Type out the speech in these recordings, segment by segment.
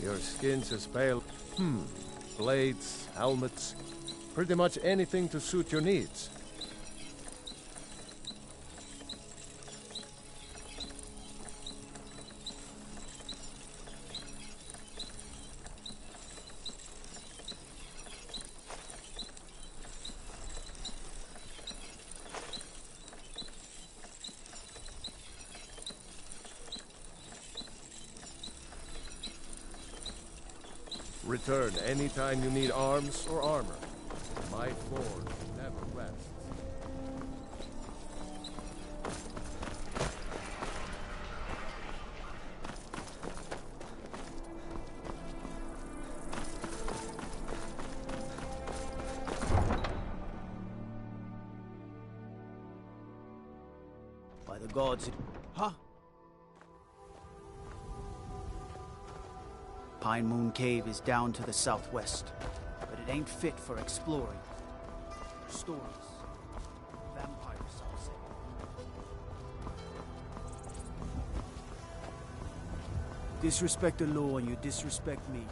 Your skin's as pale. Blades, helmets, pretty much anything to suit your needs. Return anytime you need arms or armor. My forge never rests. By the gods, huh? Pine Moon Cave is down to the southwest, but it ain't fit for exploring. Stories. Vampires, I'll say. Disrespect the law and you disrespect me.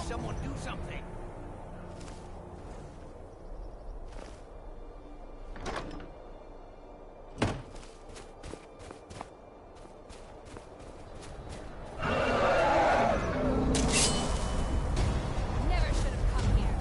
Someone do something! Never should have come here.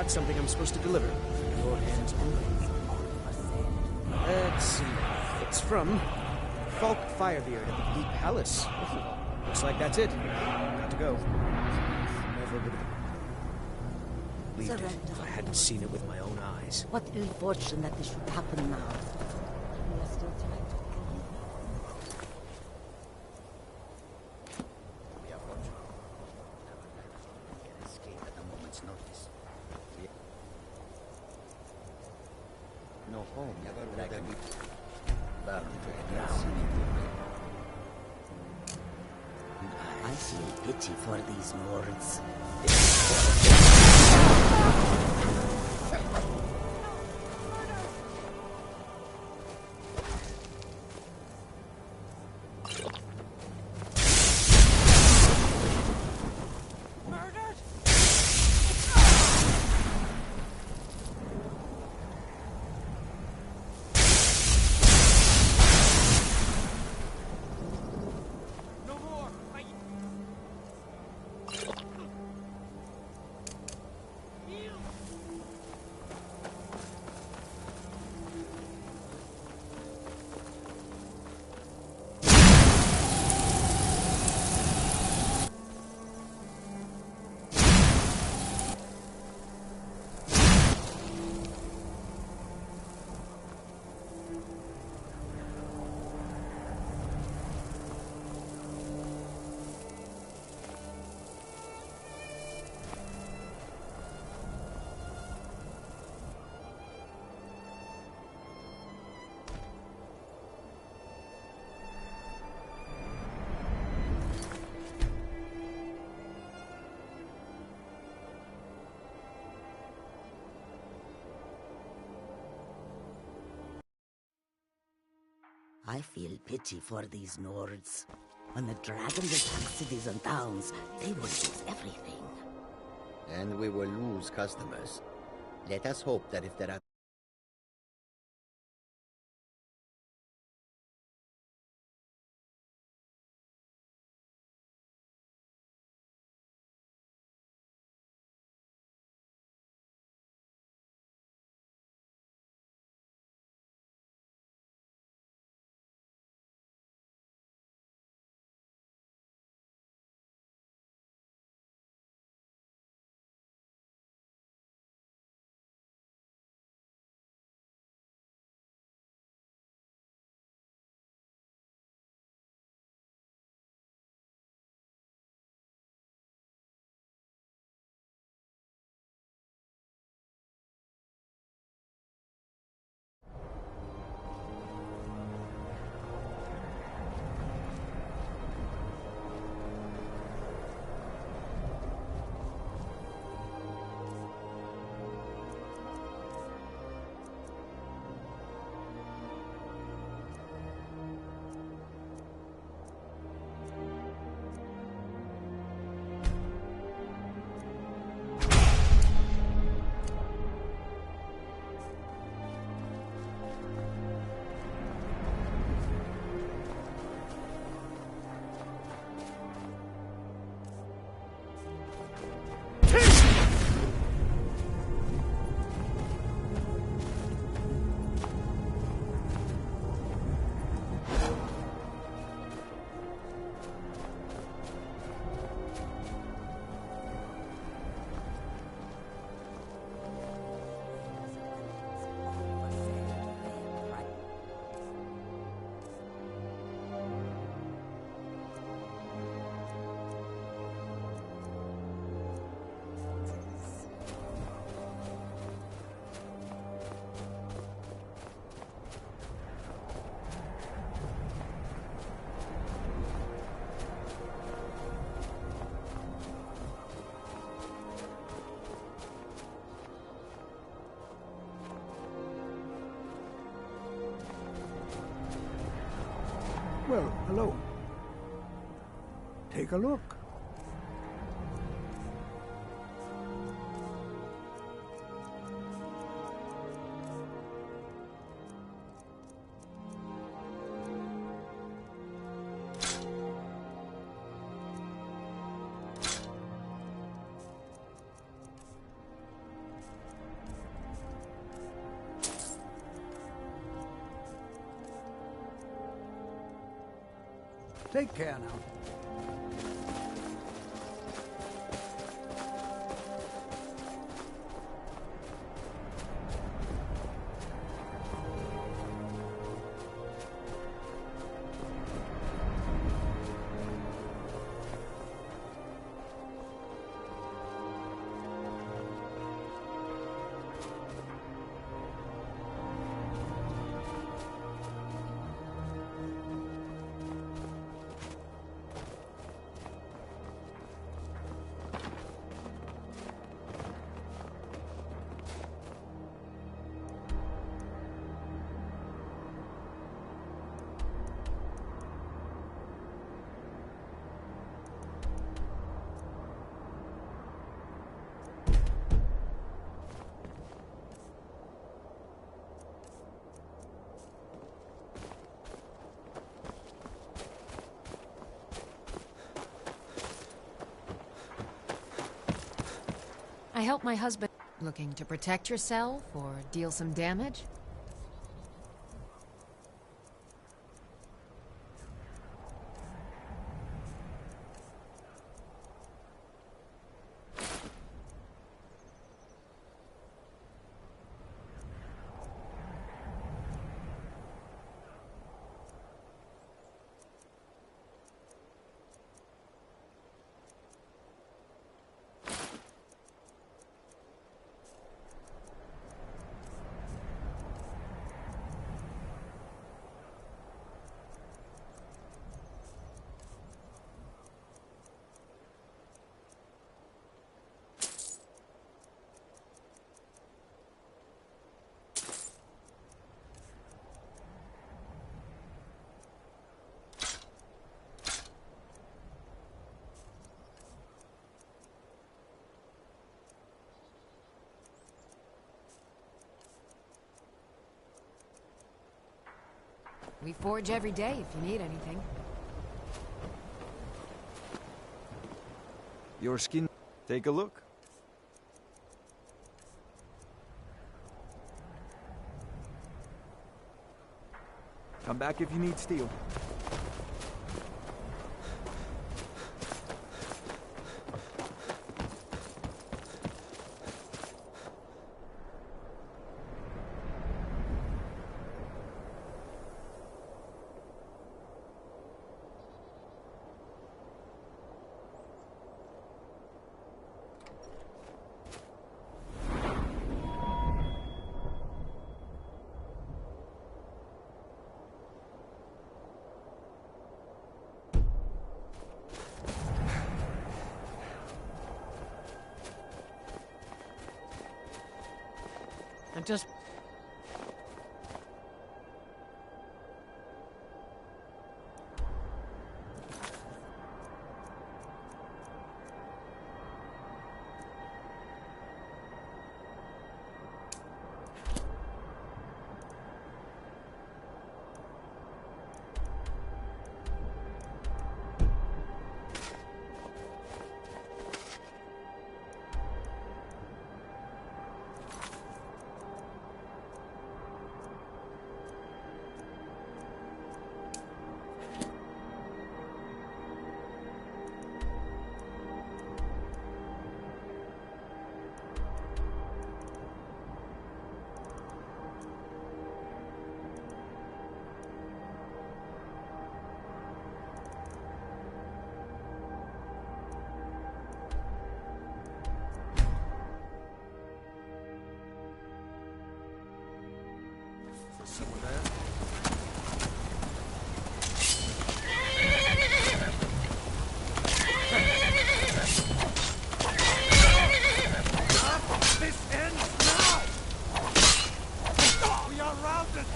got something I'm supposed to deliver. Your hands only. Let's see. It's from Falk Firebeard at the Blue Palace. Looks like that's it. Got to go. Never would have believed it if I hadn't seen it with my own eyes. What ill fortune that this should happen now. We are still trying to kill him. We are fortunate. We can escape at a moment's notice. No home, never would I be. I feel pity for these Nords. I feel pity for these Nords. When the dragons attack cities and towns, they will lose everything. And we will lose customers. Let us hope that if there are... Well, hello. Take a look. Take care now. I helped my husband. Looking to protect yourself or deal some damage? We forge every day if you need anything. Your skin. Take a look. Come back if you need steel. I'm just... Someone there? This ends now! We are routed!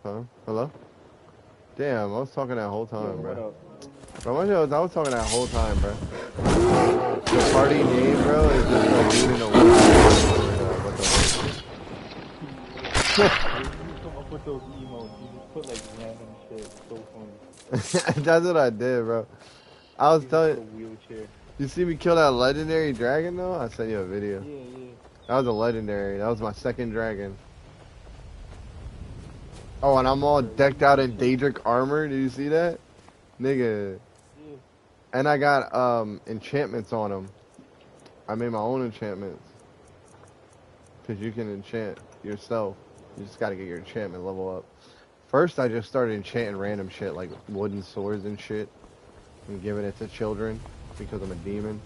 Huh? Hello? Damn, I was talking that whole time, bro. Bro, I was talking that whole time, bro. The party name, bro, is just a dude in a wig. What the You come up with those emotes, you just put like random shit. So funny. That's what I did, bro. I was telling wheelchair. you, see me kill that legendary dragon, though? I sent you a video. Yeah, yeah. That was a legendary. That was my second dragon. Oh, and I'm all decked out in Daedric armor. Did you see that? Nigga. And I got enchantments on them. I made my own enchantments. Because you can enchant yourself. You just gotta get your enchantment level up. First, I just started enchanting random shit like wooden swords and shit. And giving it to children because I'm a demon.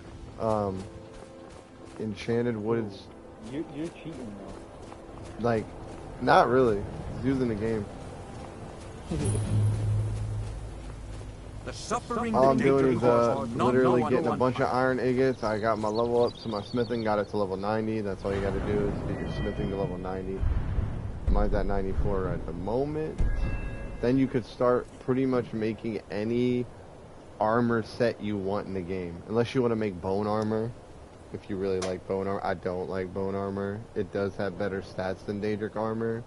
Enchanted woods. You're cheating though. Like, not really. It's using the game. The suffering All I'm doing is literally no getting a bunch of iron ingots. I got my level up to my smithing, got it to level 90. That's all you got to do is get your smithing to level 90. Mine's at 94 at the moment. Then you could start pretty much making any armor set you want in the game. Unless you want to make bone armor. If you really like bone armor. I don't like bone armor. It does have better stats than Daedric armor.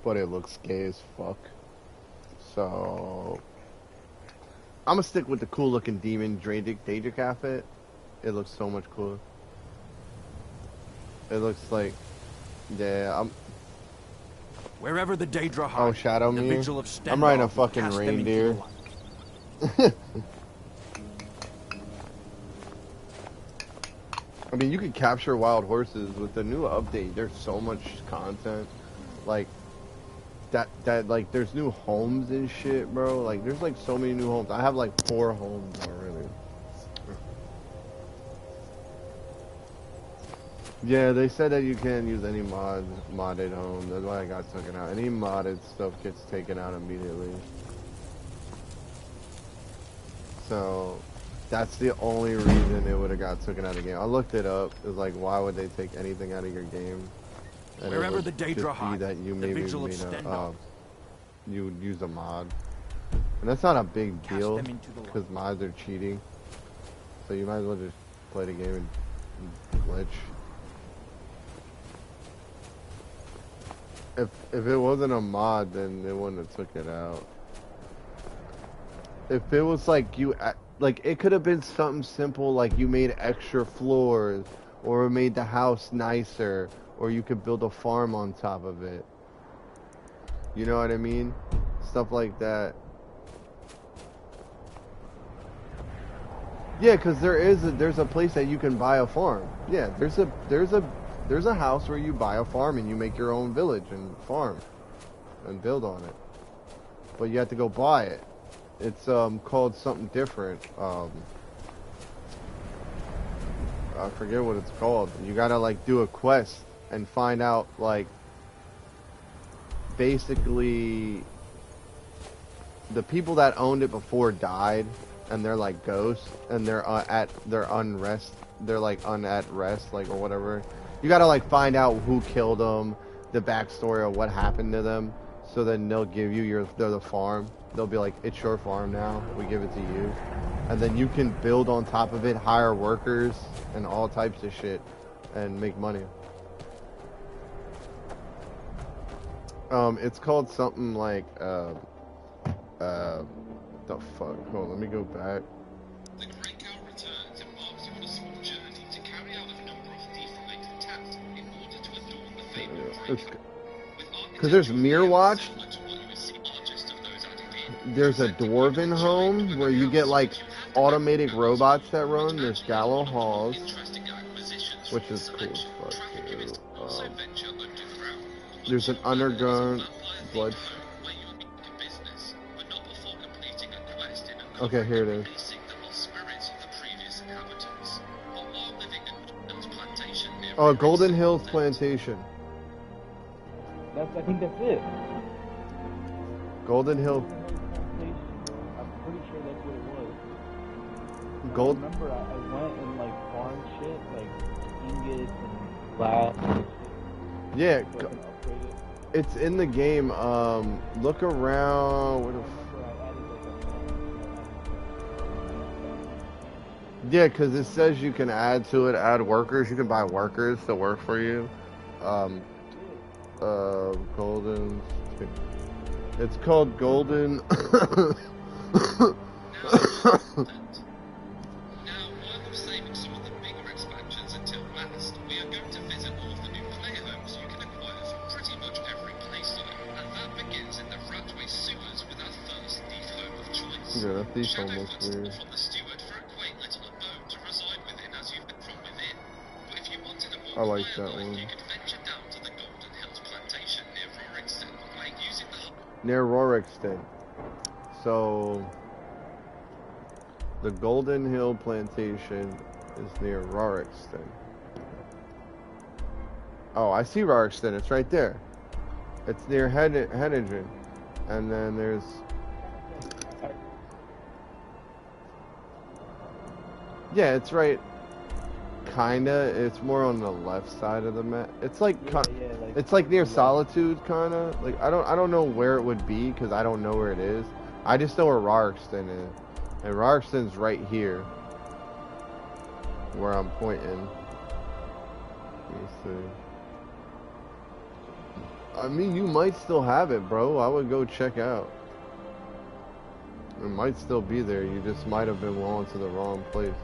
But it looks gay as fuck. So I'm gonna stick with the cool looking demon Daedric outfit. It looks so much cooler. It looks like, yeah, wherever the Daedra hide, oh, Shadow the me. vigil of I'm riding a Stendal will fucking cast them into reindeer. the light. I mean, you can capture wild horses with the new update. There's so much content, like that like there's new homes and shit, bro. Like there's like so many new homes. I have like 4 homes already. Yeah, they said that you can't use any modded home. That's why I got taken out. Any modded stuff gets taken out immediately. So that's the only reason it would have got taken out of the game. I looked it up. It was like, why would they take anything out of your game? And Wherever it the would Daedra just be hide, that you the maybe vigil of made Stendal. you would use a mod, and that's not a big Cast deal them into the light. because mods are cheating. So you might as well just play the game and glitch. If it wasn't a mod, then they wouldn't have took it out. If it was like like it could have been something simple like you made extra floors or made the house nicer or you could build a farm on top of it. You know what I mean? Stuff like that. Yeah, cuz there's a place that you can buy a farm. Yeah, there's a house where you buy a farm and you make your own village and farm and build on it. But you have to go buy it. It's called something different. I forget what it's called. You gotta like do a quest and find out like basically the people that owned it before died and they're like ghosts and they're at unrest. They're like at rest like or whatever. You gotta like find out who killed them, the backstory of what happened to them. So then they'll give you the farm. They'll be like, it's your farm now. We give it to you. And then you can build on top of it, hire workers, and all types of shit, and make money. It's called something like, the fuck? Hold on, let me go back. The Great Cow returns embarks you on a small journey to carry out a number of defamed tasks in order to adorn the fabled Great Cow. Because there's Mirror Watch. There's a Dwarven home where you get like automated robots that run. There's Gallow Halls, which is cool as fuck too. There's an underground blood. Okay, here it is. Oh, Golden Hills Plantation. I think that's it. Golden Hill. I'm pretty sure that's what it was. Gold. I remember I went and like farmed shit, like ingots and glass and shit. Yeah, So I can upgrade it. it's in the game. Look around. Where the yeah, because it says you can add to it, add workers. You can buy workers to work for you. Golden. It's called Golden. Now, while we're saving some of the bigger expansions until last, we are going to visit all of the new player homes you can acquire from pretty much every playstyle, and that begins in the Ratway sewers with Yeah, that thief's almost weird. from the steward for a quaint little abode to reside within as you've been from within. But if you wanted a more I like quiet that life, one. you could venture down to the Golden Hills plantation near Rorikstead, where using the Near Rorikstead. So the Golden Hill plantation is near Rorikstead. Oh, I see Rorikstead. It's right there. It's near Hennigan. And then there's... Yeah, it's right... Kinda. It's more on the left side of the map. It's like... it's like near Solitude, kinda. Like, I don't know where it would be, because I don't know where it is. I just know where Rorikstead is. And Rorikstead's right here. Where I'm pointing. Let me see. I mean, you might still have it, bro. I would go check out. It might still be there. You just might have been going to the wrong place.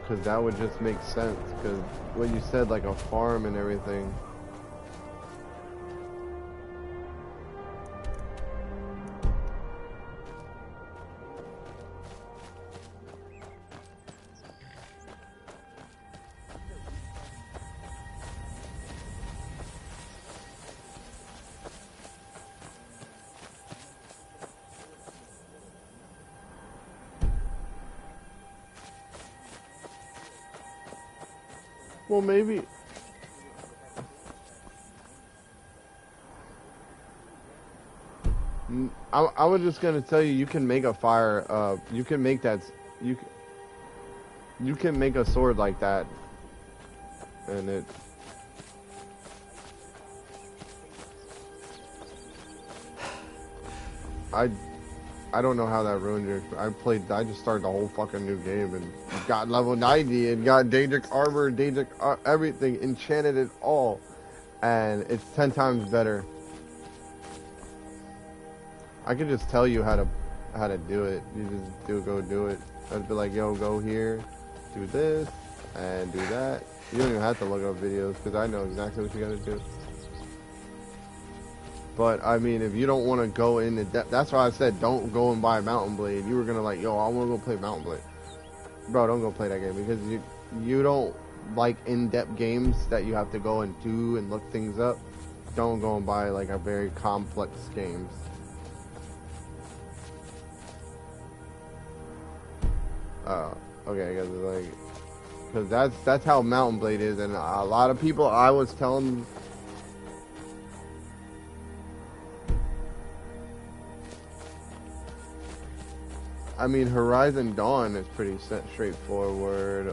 Because that would just make sense. Because when you said like a farm and everything. Well, maybe. I was just gonna tell you, you can make a fire. You can make that. You can make a sword like that, and it. I don't know how that ruined your. I just started the whole fucking new game and got level 90 and got Daedric armor, Daedric everything, enchanted it all, and it's 10 times better. I could just tell you how to do it. You just go do it. I'd be like, yo, go here, do this, and do that. You don't even have to look up videos because I know exactly what you gotta do. But, I mean, if you don't want to go into depth, that's why I said don't go and buy Mountain Blade. You were going to like, yo, I want to go play Mountain Blade. Bro, don't go play that game because you don't like in-depth games that you have to go and do and look things up. Don't go and buy, like, a very complex games. Okay, like, because that's how Mountain Blade is, and a lot of people, I was telling... I mean, Horizon Dawn is pretty straightforward.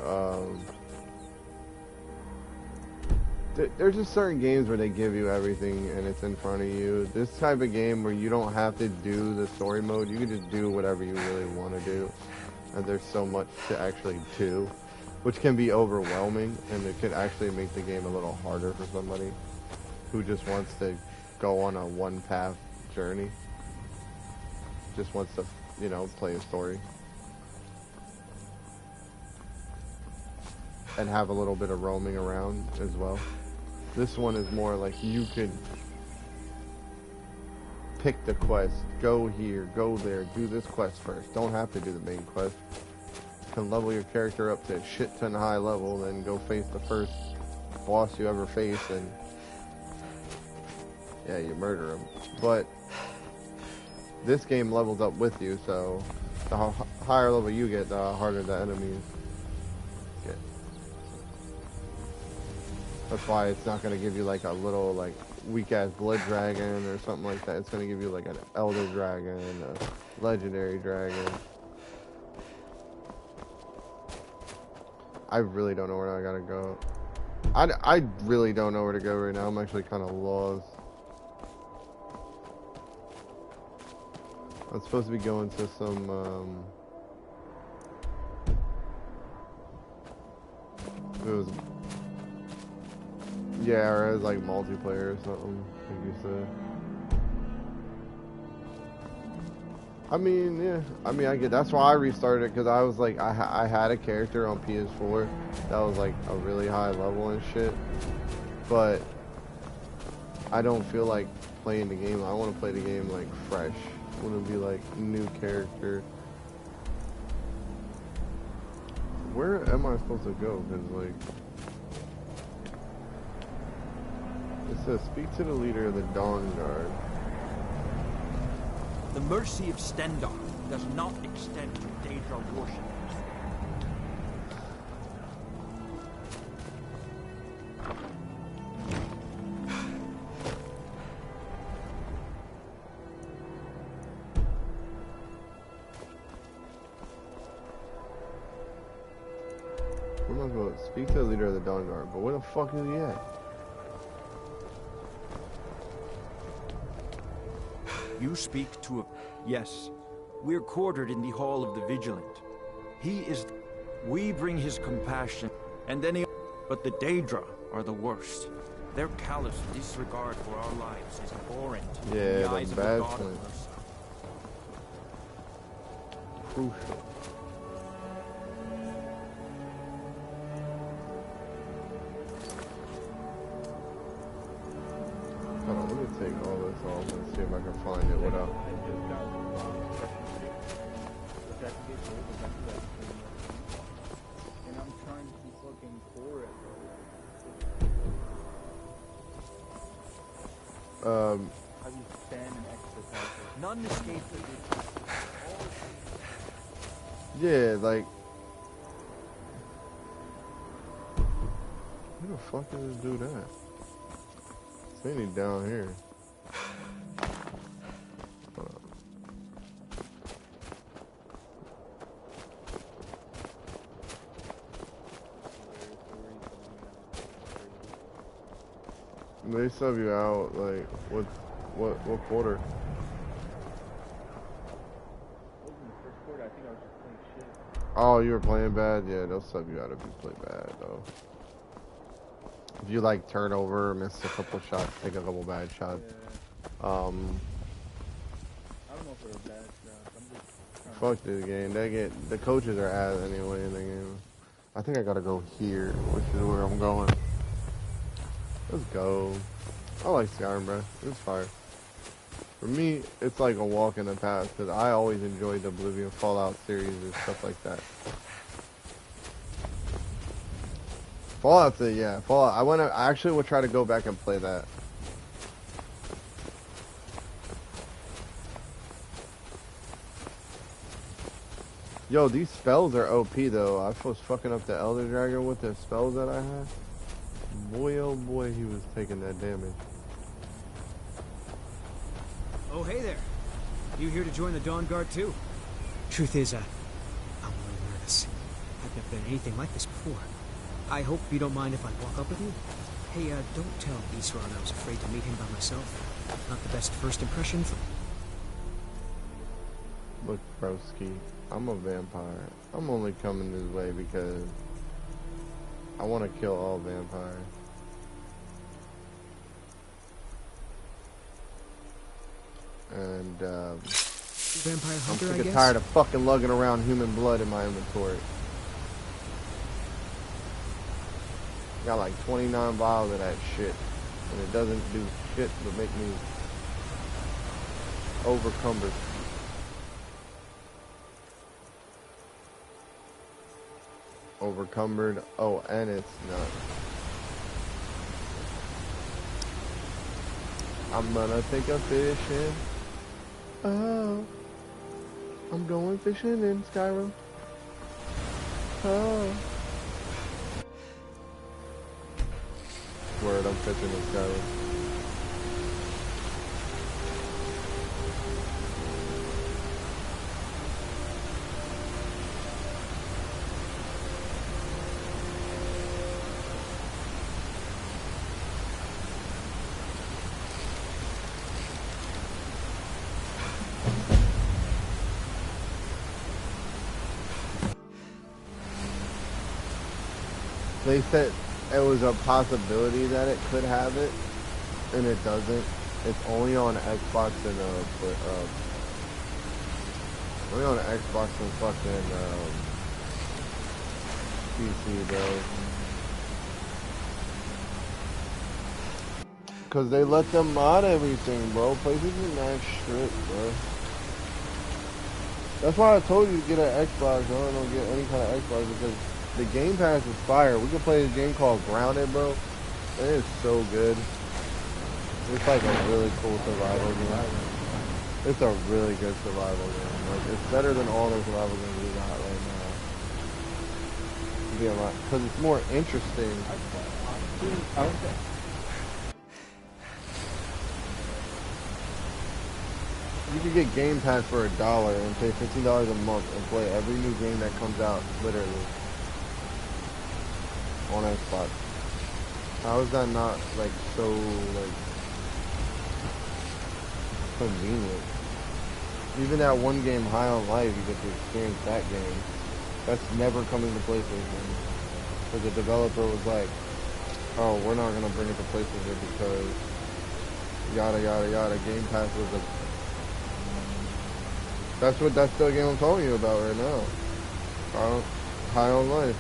There's just certain games where they give you everything and it's in front of you. This type of game where you don't have to do the story mode, you can just do whatever you really want to do. And there's so much to actually do, which can be overwhelming, and it could actually make the game a little harder for somebody who just wants to go on a one-path journey. Just wants to, you know, play a story. And have a little bit of roaming around as well. This one is more like you could pick the quest, go here, go there, do this quest first. Don't have to do the main quest. You can level your character up to a shit ton high level, then go face the first boss you ever face, and yeah, you murder him. But this game levels up with you, so the higher level you get, the harder the enemies get. That's why it's not going to give you like a little like weak-ass blood dragon or something like that. It's going to give you like an elder dragon, a legendary dragon. I really don't know where I gotta go. I really don't know where to go right now. I'm actually kind of lost. I'm supposed to be going to some, it was, yeah, or it was like multiplayer or something, like you said. I mean, yeah, I mean, I get, that's why I restarted it, because I was like, I had a character on PS4 that was like a really high level and shit, but I don't feel like playing the game. I want to play the game like fresh. I want to be like new character. Where am I supposed to go? Because like it says, speak to the leader of the Dawn Guard. The mercy of Stendar does not extend to Daedra worshippers. Where am I supposed to speak to the leader of the Dawn Guard? But where the fuck is he at? You speak to a... Yes. We're quartered in the Hall of the Vigilant. He is... We bring his compassion, and then he... But the Daedra are the worst. Their callous disregard for our lives is abhorrent in the eyes of the bad God point. of mercy. Crucial. Hold on, let me take all this off and see if I can find it without... And I'm trying to fucking core it, bro. How do you stand an exercise? None escape the Yeah, like... Who the fuck did this dude at? It's ain't down here. They sub you out, like, what quarter? Oh, you were playing bad? Yeah, they'll sub you out if you play bad, though. If you, like, turn over, miss a couple shots, take a couple bad shots. Yeah. I don't know if they're bad shots. I'm just fuck this game. The coaches are ass anyway in the game. I think I gotta go here, which is where I'm going. Let's go. I like Skyrim, bro. It's fire. For me, it's like a walk in the past, because I always enjoyed the Oblivion Fallout series and stuff like that. Fallout's it, yeah. Fallout. I actually would try to go back and play that. Yo, these spells are OP though. I was fucking up the Elder Dragon with the spells that I had. Boy, oh boy, he was taking that damage. Oh, hey there. You here to join the Dawn Guard too? Truth is, I'm a little nervous. I've never been anything like this before. I hope you don't mind if I walk up with you. Hey, don't tell Isran I was afraid to meet him by myself. Not the best first impression. Look, broski, I'm a vampire. I'm only coming this way because I want to kill all vampires. And Vampire hunter, I'm sick and tired of fucking lugging around human blood in my inventory. Got like 29 vials of that shit, and it doesn't do shit but make me overcumbered. Overcumbered. Oh, and it's not. I'm gonna take a fishing. Oh, I'm going fishing in Skyrim. Oh. Word, I'm fishing in Skyrim. They said it was a possibility that it could have it, and it doesn't. It's only on Xbox and only on Xbox and fucking PC, bro. Cause they let them mod everything, bro. PlayStation mad strict, bro. That's why I told you to get an Xbox. I don't get any kind of Xbox because the Game Pass is fire. We can play this game called Grounded, bro. It is so good. It's like a really cool survival game. It's a really good survival game. Like, it's better than all the survival games we got right now. To be honest, because it's more interesting. You can get Game Pass for $1 and pay $15 a month and play every new game that comes out, literally, on Xbox. How is that not, like, so, like, convenient? Even that one game, High on Life, you get to experience that game. That's never coming to PlayStation. Because the developer was like, oh, we're not going to bring it to PlayStation because yada, yada, yada. Game Pass was a... That's the game I'm telling you about right now. High on Life.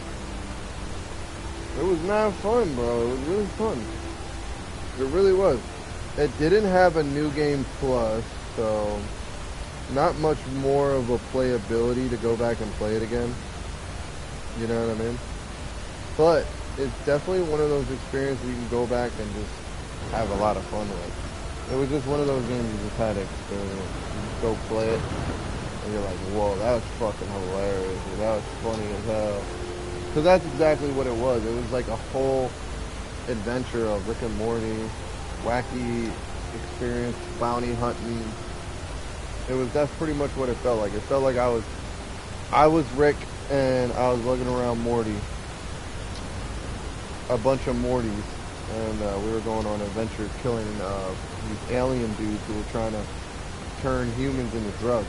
It was mad fun, bro. It was really fun. It really was. It didn't have a New Game Plus, so not much more of a playability to go back and play it again. You know what I mean? But it's definitely one of those experiences you can go back and just have a lot of fun with. It was just one of those games you just had to experience. You just go play it, and you're like, whoa, that was fucking hilarious. Or that was funny as hell. Because that's exactly what it was. It was like a whole adventure of Rick and Morty, wacky experience, bounty hunting. That's pretty much what it felt like. It felt like I was Rick and I was lugging around Morty. A bunch of Mortys. And we were going on an adventure killing these alien dudes who were trying to turn humans into drugs.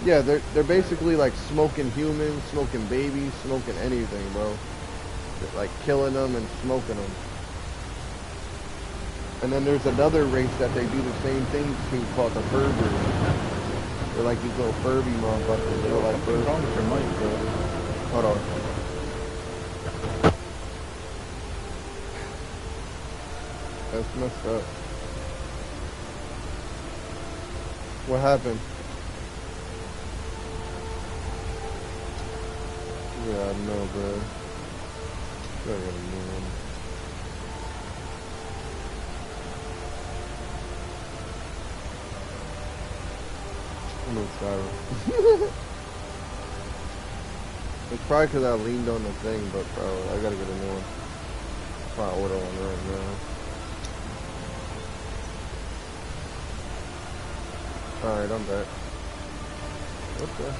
Yeah, they're basically like smoking humans, smoking babies, smoking anything, bro. Like killing them and smoking them. And then there's another race that they do the same thing to called the Furby. They're like these little Furby motherfuckers. They're like Furby. Wrong with your mic, bro? Hold on. That's messed up. What happened? Yeah, I know, bro. I got a new one. I'm in Skyrim. It's probably because I leaned on the thing, but bro, I gotta get a new one. Probably order one right now. Alright, I'm back. Okay.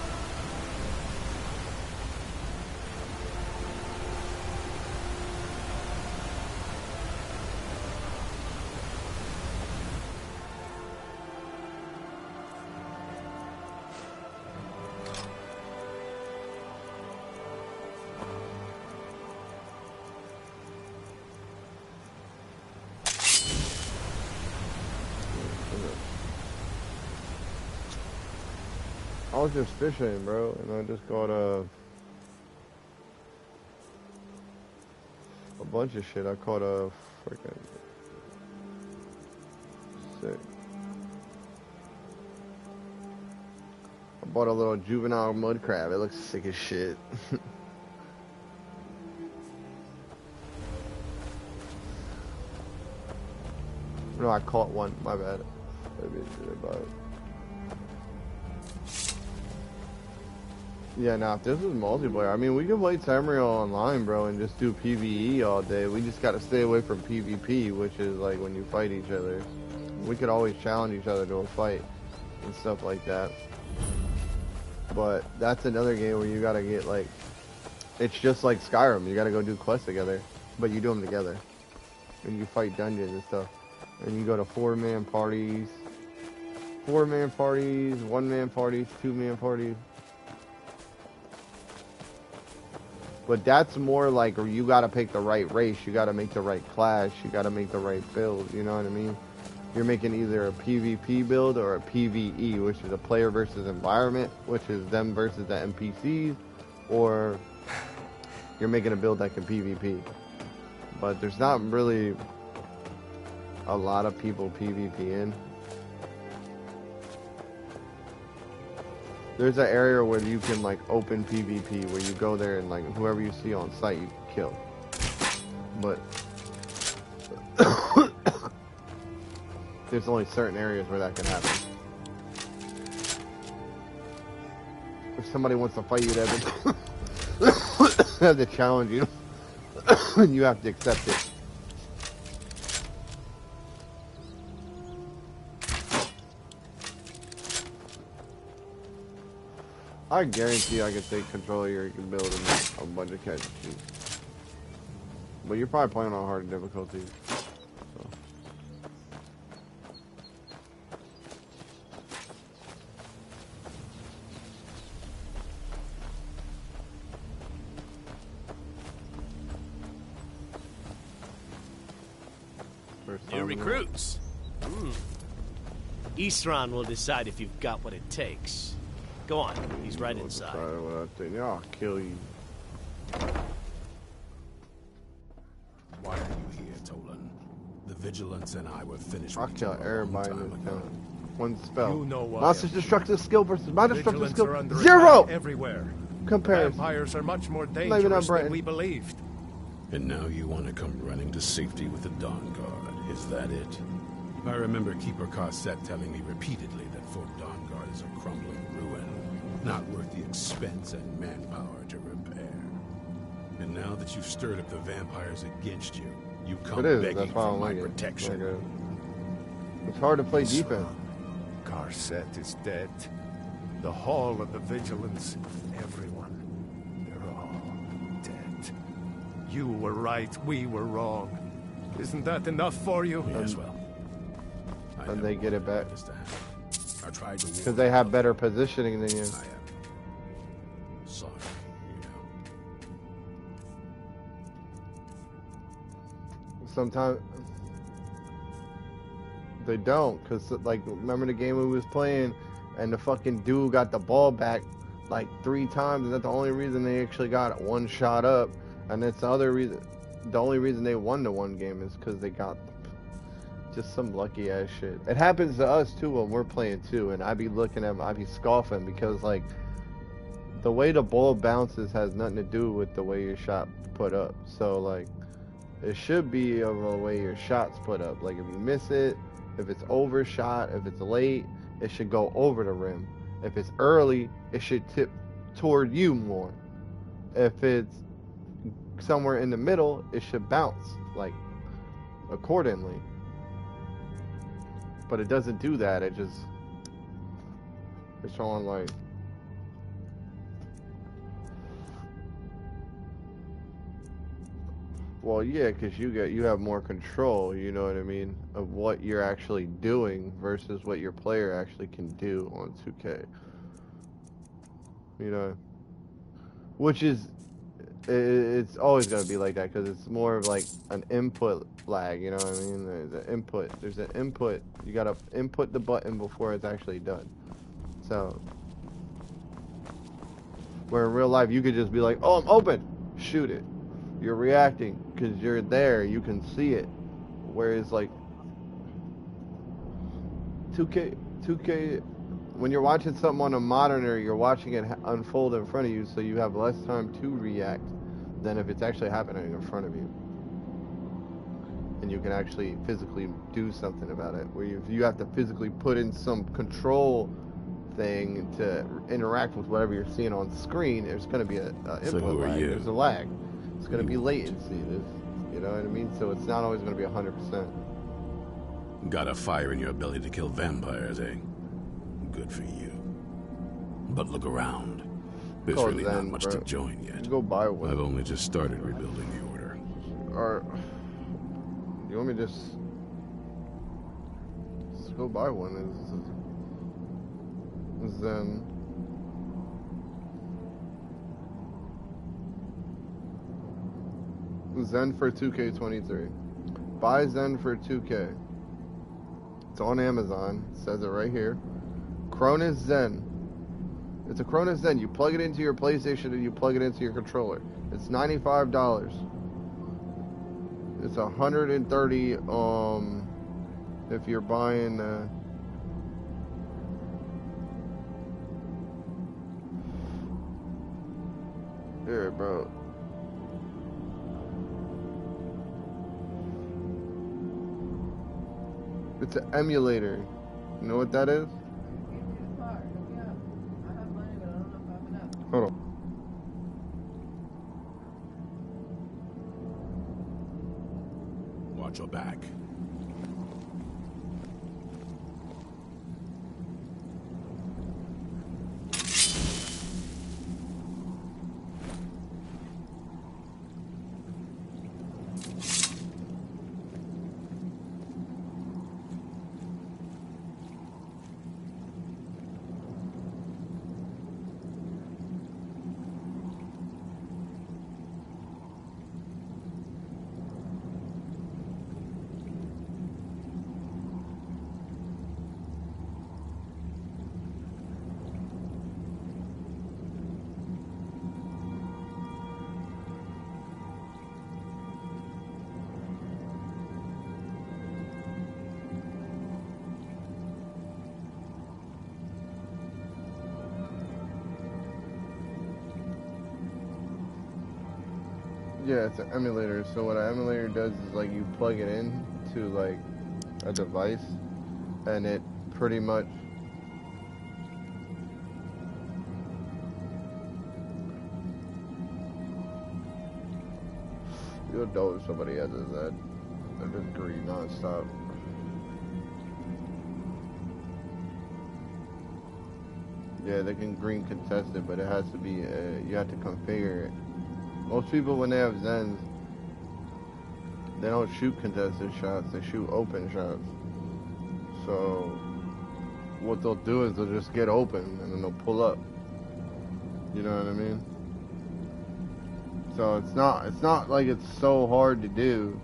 I was just fishing, bro, and I just got a bunch of shit. I caught a freaking sick. I bought a little juvenile mud crab. It looks sick as shit. No, I caught one. My bad. Maybe I should buy it. Yeah, now if this was multiplayer, I mean, we can play Tamriel online, bro, and just do PvE all day. We just gotta stay away from PvP, which is like when you fight each other. We could always challenge each other to a fight and stuff like that. But that's another game where you gotta get like, it's just like Skyrim. You gotta go do quests together, but you do them together. And you fight dungeons and stuff. And you go to 4-man parties, 4-man parties, 1-man parties, 2-man parties. But that's more like you gotta pick the right race, you gotta make the right class, you gotta make the right build, you know what I mean? You're making either a PvP build or a PvE, which is a player versus environment, which is them versus the NPCs, or you're making a build that can PvP. but there's not really a lot of people PvPing. There's an area where you can like open PvP where you go there and like whoever you see on site you can kill. But there's only certain areas where that can happen. If somebody wants to fight you, they have to challenge you, and you have to accept it. I guarantee I can take control of your build and make a bunch of catches. But you're probably playing on hard difficulty. So. New recruits. Eastron will decide if you've got what it takes. Go on, he's right inside. What I think. I'll kill you. Why are you here, Tolan? The Vigilance and I were finished. I'll kill everybody in this town. One spell. You know why. Monster's destructive skill versus my destructive skill. Are under 0! attack everywhere. Comparison. Vampires are much more Not even dangerous on than we believed. And now you want to come running to safety with the Dawn Guard. Is that it? I remember Keeper Carset telling me repeatedly that Fort Dawn Guard is a crumbling ruin, not worth the expense and manpower to repair. And now that you've stirred up the vampires against you, you come begging for my protection. It's hard to play defense. Carset is dead. The Hall of the Vigilance, everyone, they're all dead. You were right, we were wrong. Isn't that enough for you? Yes, well. And they get it back. I tried to because they have better positioning than you. I am sorry, Sometimes they don't, because like remember the game we was playing and the fucking dude got the ball back like 3 times, and that's the only reason they actually got one shot up, and that's the other reason. The only reason they won the one game is because they got just some lucky ass shit. It happens to us too when we're playing too, and I be looking at them, I be scoffing because like the way the ball bounces has nothing to do with the way your shot put up. So like it should be of the way your shot's put up. Like if you miss it, if it's overshot, if it's late, it should go over the rim. If it's early, it should tip toward you more. If it's somewhere in the middle, it should bounce like accordingly. But it doesn't do that. It's showing like well, yeah, because you have more control, you know what I mean, of what you're actually doing versus what your player actually can do on 2K. You know, which is it's always going to be like that because it's more of like an input lag, you know what I mean? There's an input. You got to input the button before it's actually done. So, where in real life you could just be like, oh, I'm open, shoot it. You're reacting because you're there, you can see it. Whereas like 2K, when you're watching something on a monitor, you're watching it unfold in front of you, so you have less time to react than if it's actually happening in front of you. And you can actually physically do something about it. Where you have to physically put in some control thing to interact with whatever you're seeing on screen, there's going to be an input lag. There's a lag. It's going to be latency. You know what I mean? So it's not always going to be 100%. Got a fire in your ability to kill vampires, eh? Good for you. But look around. There's really not much to join yet. Go buy one. I've only just started rebuilding the order. Or you want me to just go buy one? Zen. Zen for 2K23. Buy Zen for 2K. It's on Amazon. It says it right here. Cronus Zen. It's a Cronus Zen. You plug it into your PlayStation and you plug it into your controller. It's $95. It's 130 if you're buying here, bro. It's an emulator. You know what that is? Hold on. Watch your back. Yeah, it's an emulator. So what an emulator does is like you plug it in to like a device, and it pretty much you'll know if somebody has that. I just greed non-stop. Yeah, they can green contest it, but it has to be you have to configure it. Most people, when they have Zens, they don't shoot contested shots, they shoot open shots. So, what they'll do is they'll just get open, and then they'll pull up. You know what I mean? So, it's not like it's so hard to do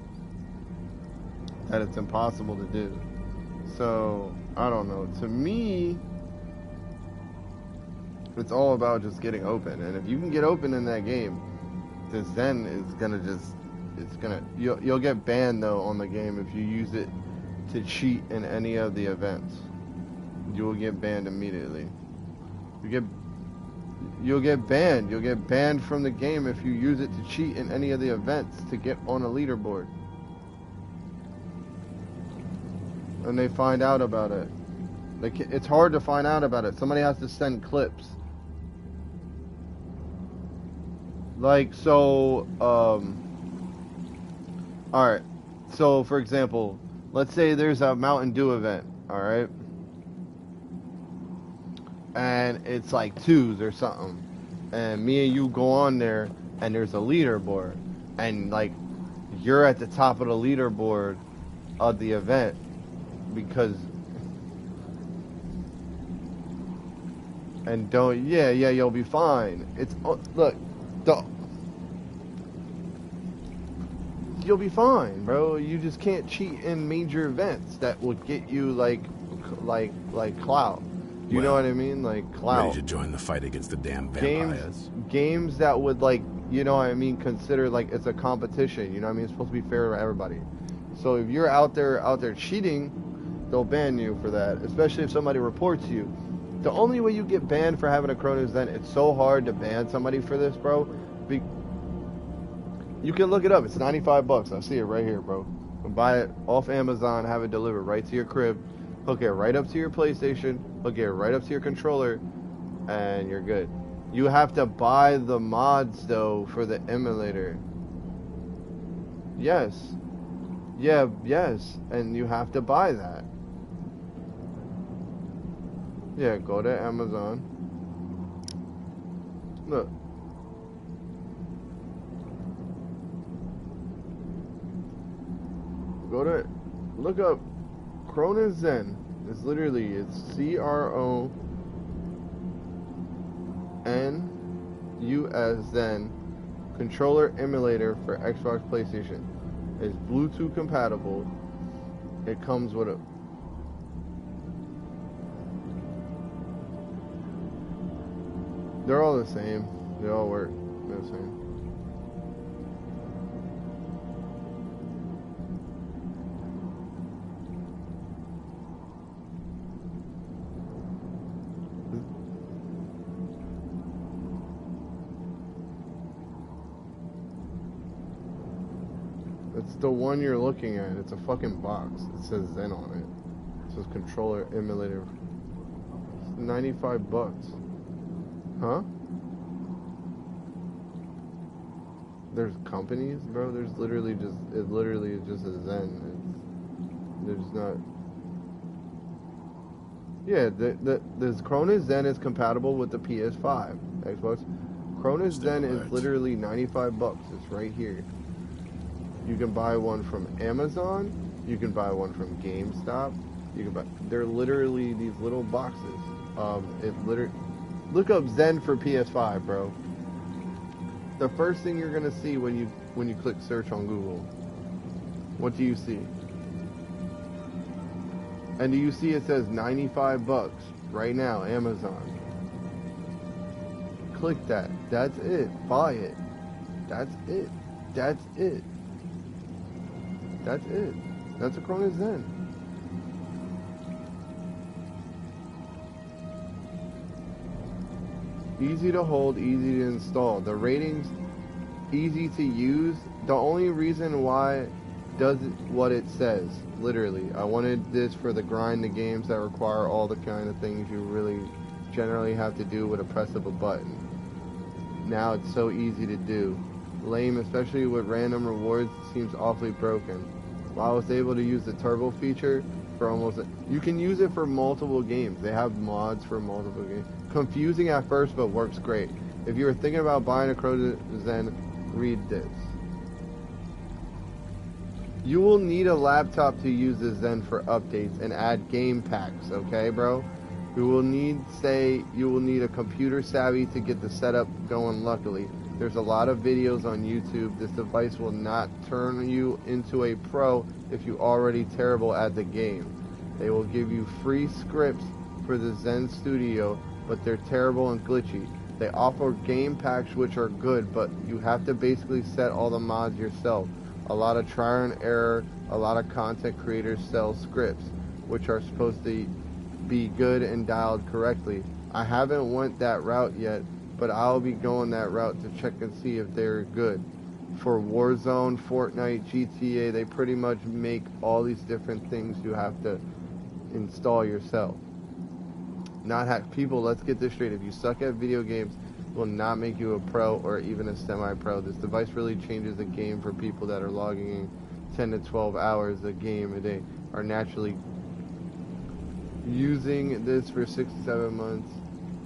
that it's impossible to do. So, I don't know. To me, it's all about just getting open. And if you can get open in that game, the Zen is gonna just, you'll get banned though on the game if you use it to cheat in any of the events. You will get banned immediately. You'll get banned. You'll get banned from the game if you use it to cheat in any of the events to get on a leaderboard. And they find out about it. Like, it's hard to find out about it. Somebody has to send clips. Like, so, alright. So, for example, let's say there's a Mountain Dew event, alright? And it's like 2s or something. And me and you go on there, and there's a leaderboard. And, like, you're at the top of the leaderboard of the event. Because... And don't... Yeah, you'll be fine. It's... Look... You'll be fine, bro. You just can't cheat in major events that will get you like clout. You know what I mean? Like clout. Ready to join the fight against the damn vampires. Games that would like, you know what I mean, consider like it's a competition. You know what I mean? It's supposed to be fair to everybody. So if you're out there cheating, they'll ban you for that. Especially if somebody reports you. The only way you get banned for having a Cronus Zen, it's so hard to ban somebody for this, bro. You can look it up. It's $95. I see it right here, bro. Buy it off Amazon, have it delivered right to your crib, hook it right up to your PlayStation, hook it right up to your controller, and you're good. You have to buy the mods, though, for the emulator. Yes. Yeah, yes. And you have to buy that. Yeah, go to Amazon. Look. Go to, look up Cronus Zen. It's literally, it's CRONUS Zen controller emulator for Xbox, PlayStation. It's Bluetooth compatible. It comes with a... They're all the same. They all work. They're the same. It's the one you're looking at. It's a fucking box. It says Zen on it. It says controller emulator. It's 95 bucks. Huh? There's companies, bro. There's literally just, it literally is just a Zen. There's not. Yeah, the Cronus Zen is compatible with the PS5, Xbox. Cronus Zen is literally 95 bucks. It's right here. You can buy one from Amazon. You can buy one from GameStop. You can buy. They're literally these little boxes. Look up Zen for PS5, bro. The first thing you're gonna see when you click search on Google, what do you see? And do you see it says 95 bucks right now, Amazon? Click that. That's it. Buy it. That's it. That's it. That's it. That's a Cronus Zen. Easy to hold, easy to install. The ratings, easy to use. The only reason why does what it says, literally. I wanted this for the grind, the games that require all the kind of things you really generally have to do with a press of a button. Now it's so easy to do. Lame, especially with random rewards, seems awfully broken. While I was able to use the turbo feature for almost, you can use it for multiple games. They have mods for multiple games. Confusing at first, but works great. If you were thinking about buying a Cronus Zen, read this. You will need a laptop to use the Zen for updates and add game packs, okay, bro? You will need a computer savvy to get the setup going. Luckily, there's a lot of videos on YouTube. This device will not turn you into a pro if you're already terrible at the game. They will give you free scripts for the Zen Studio, but they're terrible and glitchy. They offer game packs which are good, but you have to basically set all the mods yourself. A lot of trial and error. A lot of content creators sell scripts which are supposed to be good and dialed correctly. I haven't went that route yet, but I'll be going that route to check and see if they're good. For Warzone, Fortnite, GTA, they pretty much make all these different things you have to install yourself. Not hack people, let's get this straight. If you suck at video games, it will not make you a pro or even a semi-pro. This device really changes the game for people that are logging in 10 to 12 hours a game a day, are naturally using this for 6 to 7 months.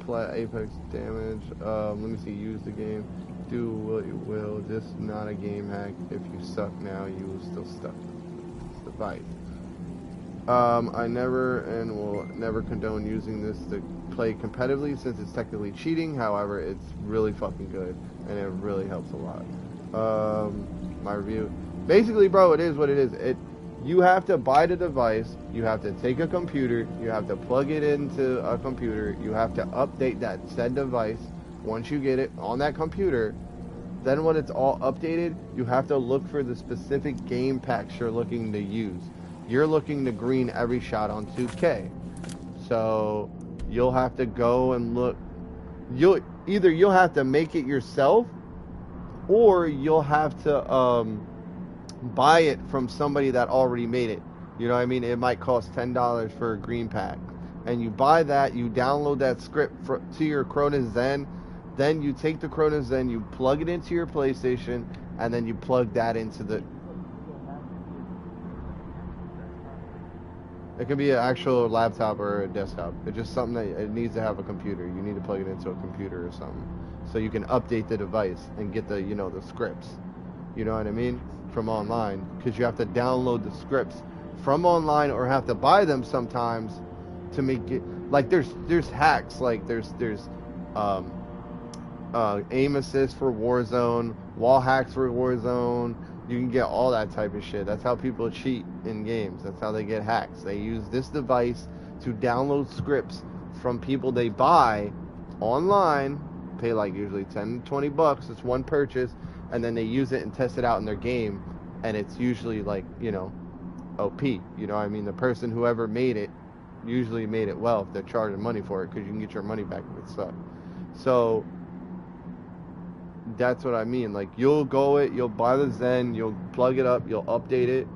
Play Apex damage. Let me see, use the game. Do what you will, just not a game hack. If you suck now, you will still suck. It's the device. I never and will never condone using this to play competitively since it's technically cheating. However, it's really fucking good and it really helps a lot. My review. Basically, bro, it is what it is. You have to buy the device, you have to take a computer, you have to plug it into a computer, you have to update that said device. Once you get it on that computer, then when it's all updated, you have to look for the specific game packs you're looking to use. You're looking to green every shot on 2K. So you'll have to go and look. You'll have to make it yourself, or you'll have to buy it from somebody that already made it. You know what I mean? It might cost $10 for a green pack. And you buy that, you download that script to your Cronus Zen. Then you take the Cronus Zen, you plug it into your PlayStation, and then you plug that into the... It can be an actual laptop or a desktop. It's just something that it needs to have a computer. You need to plug it into a computer or something. So you can update the device and get the, the scripts. You know what I mean? From online. Because you have to download the scripts from online or have to buy them sometimes to make it... Like, there's hacks. Like, there's aim assist for Warzone, wall hacks for Warzone. You can get all that type of shit. That's how people cheat in games. That's how they get hacks. They use this device to download scripts from people they buy online, pay like usually 10 to 20 bucks. It's one purchase, and then they use it and test it out in their game, and it's usually like, OP. You know what I mean? The person, whoever made it, usually made it well if they're charging money for it, because you can get your money back if it sucks. So That's what I mean. Like, you'll buy the Zen, you'll plug it up, you'll update it,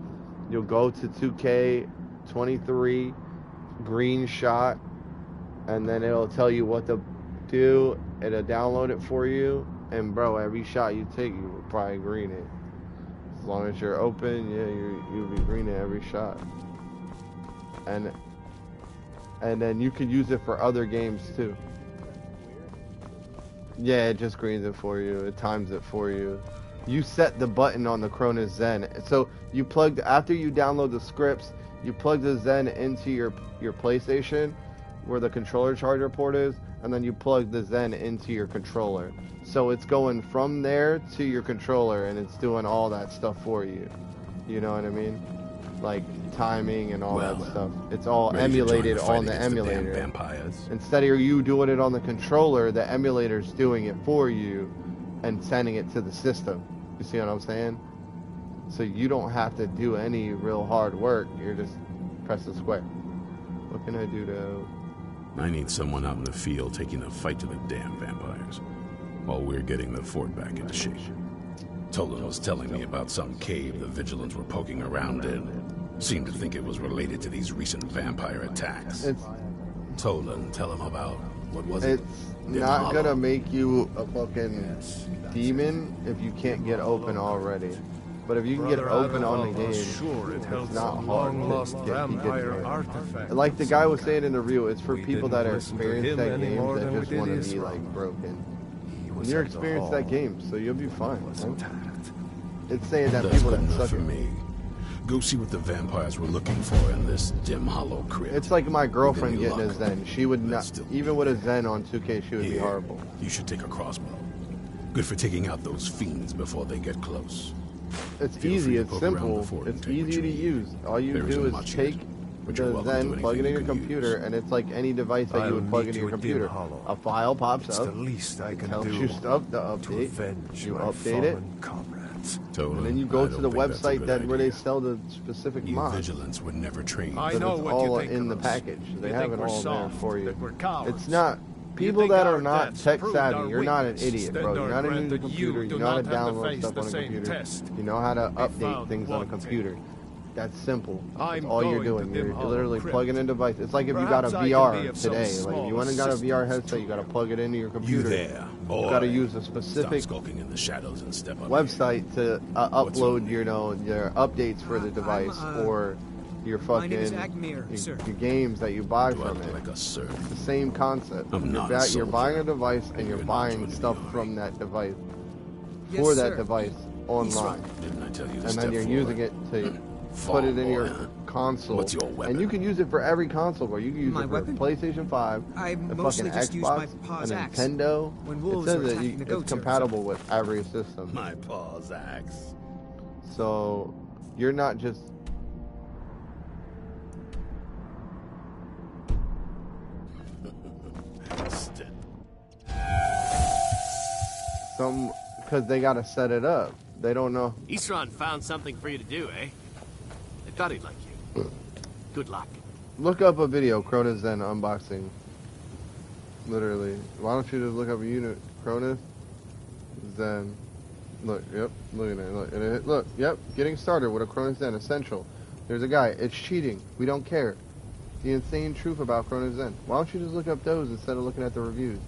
you'll go to 2K23, green shot, and then it'll tell you what to do, it'll download it for you, and bro, every shot you take, you will probably green it. As long as you're open, yeah, you'll be greening every shot. And then you can use it for other games too. Yeah, it just greens it for you. It times it for you. You set the button on the Cronus Zen. So you after you download the scripts, you plug the Zen into your PlayStation, where the controller charger port is, and then you plug the Zen into your controller. So it's going from there to your controller, and it's doing all that stuff for you. You know what I mean? Like timing and all that stuff. It's all emulated on the emulator. Vampires. Instead of you doing it on the controller, the emulator's doing it for you and sending it to the system. You see what I'm saying? So you don't have to do any real hard work. You're just press the square. What can I do to... I need someone out in the field taking the fight to the damn vampires, while we're getting the fort back into shape. Tolan was telling me about some cave the Vigilants were poking around in. Seemed to think it was related to these recent vampire attacks. Tolan, tell him about, what was it? It's not gonna make you a fucking demon if you can't get open already. But if you can get open on the game, it's not hard to get artifact. Like the guy was saying in the review, it's for people that are experienced at games that just want to be like broken. And you're experienced at games, so you'll be fine. It's saying that people that suck at me. Go see what the vampires were looking for in this dim hollow crypt. It's like my girlfriend getting a Zen. She would not, even with a Zen on 2K, she would be horrible. You should take a crossbow. Good for taking out those fiends before they get close. It's easy, it's simple, it's easy to use. All you do is take the Zen, plug it in your computer, and it's like any device that you would plug into your computer. A file pops up, it tells you stuff to update, you update it, and then you go to the website where they sell the specific mods. Vigilants were never trained. I know what all in the package. They have it all there for you. It's not... People that are not tech savvy, you're not an idiot, bro. You're not into the computer, you know how to download stuff on a computer, you know how to update things on a computer. That's simple. That's all you're doing. You're literally plugging in a device. It's like if you got a VR today. Like if you went and got a VR headset, you got to plug it into your computer. You got to use a specific website to upload your updates for the device or your fucking your games that you buy from it. It's the same concept. You're buying a device and you're buying stuff from that device for that device online, and then you're using it to put it in your console. And you can use it for every console, bro. You can use it for PlayStation 5, the fucking Xbox, a Nintendo. It says that it's compatible with every system. My paw's axe. So you're not just because they gotta set it up. They don't know. Isran found something for you to do, eh? I thought he'd like you. Good luck. Look up a video, Cronus Zen unboxing. Literally. Why don't you just look up a unit, Cronus Zen. Look, yep, look at it. Look, yep, getting started with a Cronus Zen, essential. There's a guy, it's cheating. We don't care. The insane truth about Cronus Zen. Why don't you just look up those instead of looking at the reviews?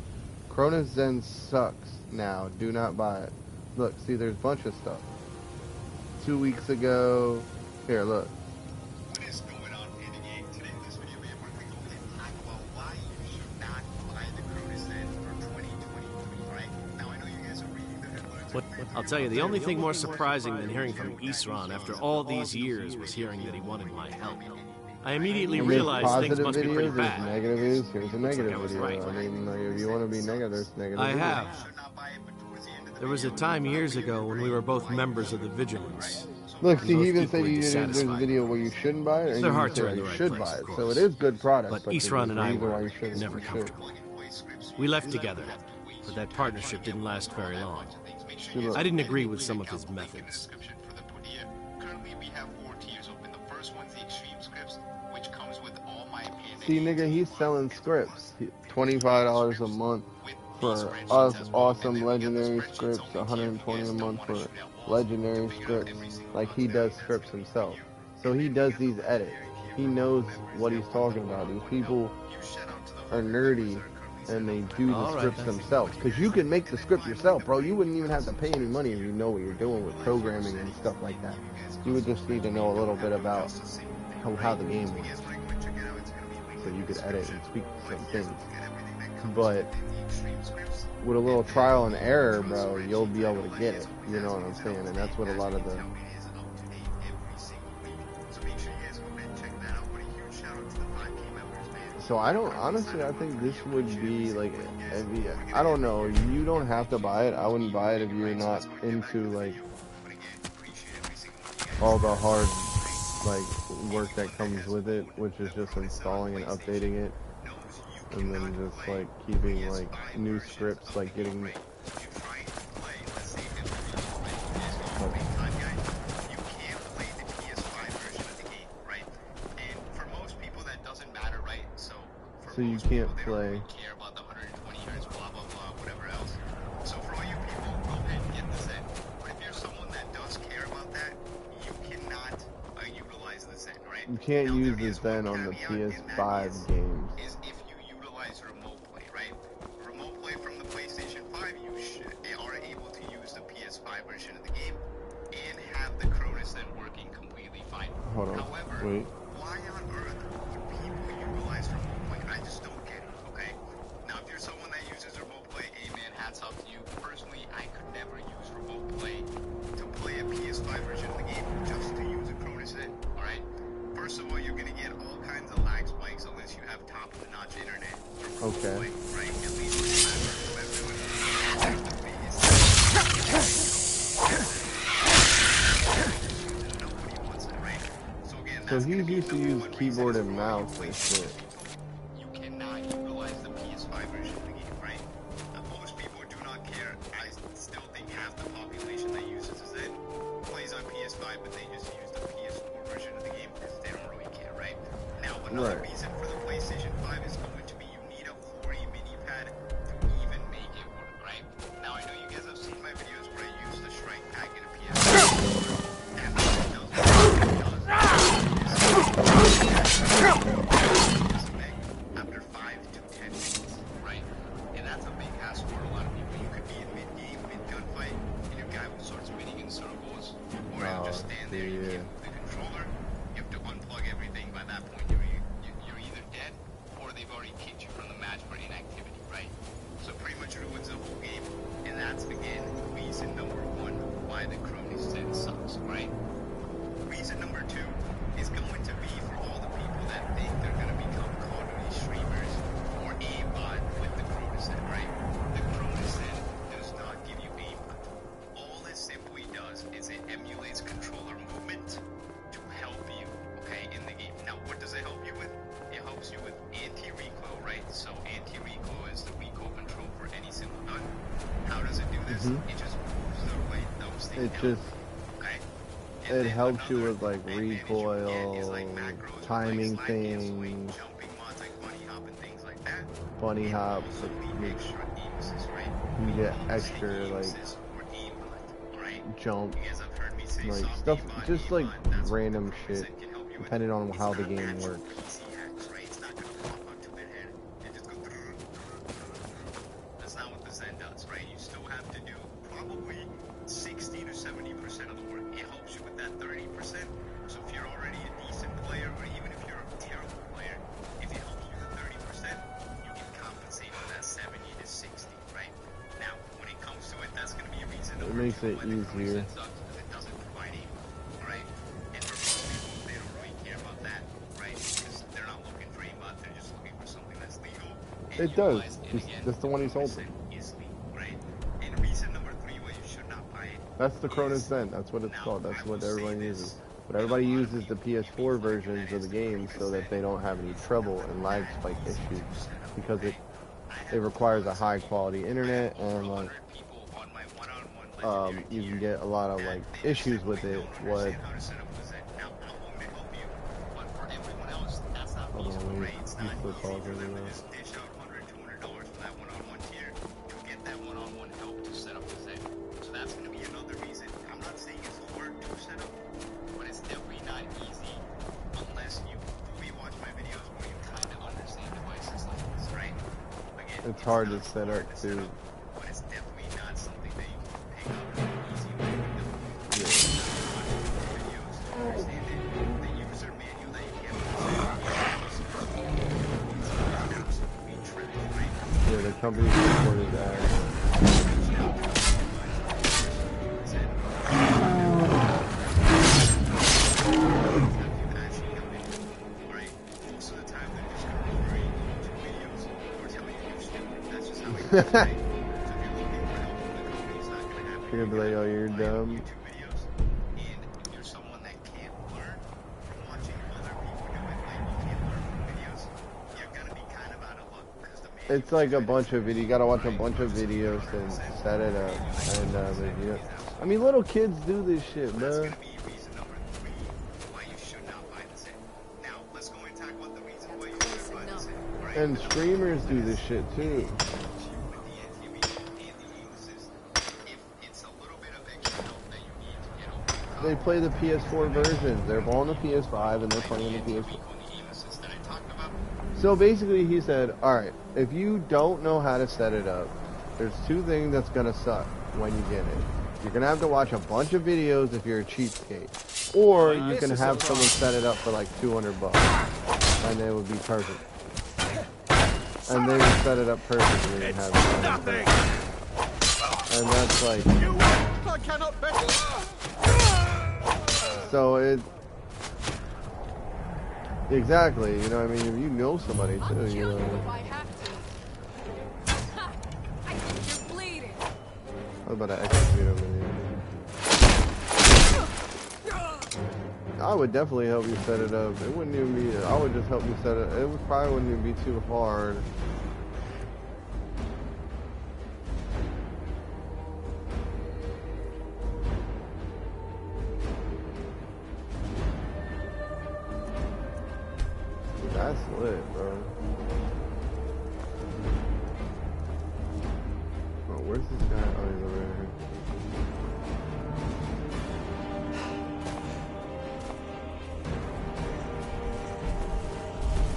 Cronus Zen sucks now. Do not buy it. Look, see, there's a bunch of stuff. 2 weeks ago. Here, look. What is going on in the game? Today in this video, man, we're going to go ahead and talk about why you should not buy the Cronus Zen for 2023, right? Now, I know you guys are reading the headlines. I'll tell you, the only thing more surprising than hearing from Isran after all these years was hearing that he wanted my help. I immediately realized things must be pretty bad. There's negative videos. Here's a negative video. Right. I mean, if you want to be negative, there's negative I have. There was a time years ago when we were both members of the Vigilance. Look, see, he even said there's a video where you shouldn't buy it, and they're hard to you should buy it. So it is good product. But Isran and I were never comfortable. We left together, but that partnership didn't last very long. I didn't agree with some of his methods. See, nigga, he's selling scripts. $25 a month for us awesome legendary scripts, 120 a month for legendary scripts. Like, he does scripts himself. So he does these edits. He knows what he's talking about. These people are nerdy and they do the scripts themselves. Because you can make the script yourself, bro. You wouldn't even have to pay any money if you know what you're doing with programming and stuff like that. You would just need to know a little bit about how the game works. So you could edit and tweak some things. But with a little trial and error, bro, you'll be able to get it. You know what I'm saying? And that's what a lot of the... So I don't, honestly, I think this would be like, I don't know, you don't have to buy it. I wouldn't buy it if you're not into like all the hard like work that comes with it, which is just installing and updating it, and then just like keeping like new scripts, like getting so you can't play. Care about the 120 hertz, blah blah blah, whatever else. So for all you people, go ahead and get this in. But if you're someone that does care about that, you cannot utilize this in, right? You can't use this then on the PS5 games. Is if you utilize remote play, right? Remote play from the PlayStation 5, they are able to use the PS5 version of the game and have the Cronus then working completely fine. Hold on. However, wait. why on earth would people utilize remote play? I just don't get it, okay? Now, if you're someone that uses remote play, hey man, hats off to you. Personally, I could never use remote play to play a PS5 version of the game just to use a Cronus in, alright? First of all, you're gonna get all kinds of lag spikes unless you have top-of-the-notch internet. Okay. Play, right? At least so he's used to use keyboard and mouse and shit. You cannot utilize the PS5 version of the game, right? Most people do not care. I still think half the population that uses it plays on PS5, but they just use the PS4 version of the game because they don't really care, right? Now, another reason for the PlayStation 5 is going to be you need a 4A mini pad to even make it work, right? Now, I know you guys have seen my videos where I use the Shrike pack in a PS5. After 5 to 10 minutes, right? And that's a big hassle for a lot of people. You could be in mid-game, mid-gunfight, and your guy will start spinning in circles, or he'll just stand there, you can't move the controller, you have to unplug everything. By that point, you're either dead, or they've already kicked you from the match for inactivity, right? So pretty much ruins the whole game, and that's, again, reason number 1 why the Cronus set sucks, right? Reason number 2 is going to be for all the people that think they're going to become comedy streamers or aimbot with the Cronus set, right? The Cronus set does not give you aimbot. All it simply does is it emulates controller movement to help you, okay, in the game. Now, what does it help you with? It helps you with anti-recoil, right? So anti-recoil is the recoil control for any single gun. How does it do this? It just moves the way those things down. It helps you with like recoil, timing things, bunny hop, you get extra like jump, like stuff, just like random shit, depending on how the game works. That's not what the Zen does, right? You still have to do probably 60 to 70% of the work. It helps you with that 30%. So if you're already a decent player, or even if you're a terrible player, if it helps you with 30%, you can compensate for that 70 to 60, right? Now, when it comes to it, that's going to be a reason. It makes it easier. It doesn't provide aim, right? And for most people, they don't really care about that, right? Because they're not looking for aimbot, they're just looking for something that's legal. It does. That's the one he sold me. Right? And reason number 3 why you should not buy it. That's the Cronus Zen. That's what it's called. That's what everyone uses. But everybody uses the PS4 versions of the game so that they don't have any trouble and lag spike issues, because it requires a high quality internet, and like you can get a lot of like issues with it. What? Hold on, wait. It's hard to set up too. But it's definitely not something that you can pick up in an easy way. You videos to understand it. The user manual that you get yeah, the company supported that. You're gonna be like, oh, you're dumb. It's like a bunch of video. You gotta watch a bunch of videos and set it up. And review it. I mean, little kids do this shit, man. And streamers do this shit too. They play the PS4 versions. They're on the PS5 and they're playing the PS4. So basically he said, alright, if you don't know how to set it up, there's two things that's gonna suck when you get it. You're gonna have to watch a bunch of videos if you're a cheapskate. Or you can have someone set it up for like $200 and it would be perfect. And they would set it up perfectly and have it. And that's like... I cannot bet. So it... Exactly, you know what I mean? If you know somebody too, you know... I was about to execute over there. I would definitely help you set it up. It wouldn't even be... I would just help you set it... It probably wouldn't even be too hard. That's lit, bro. Oh, where's this guy? Oh, he's over here.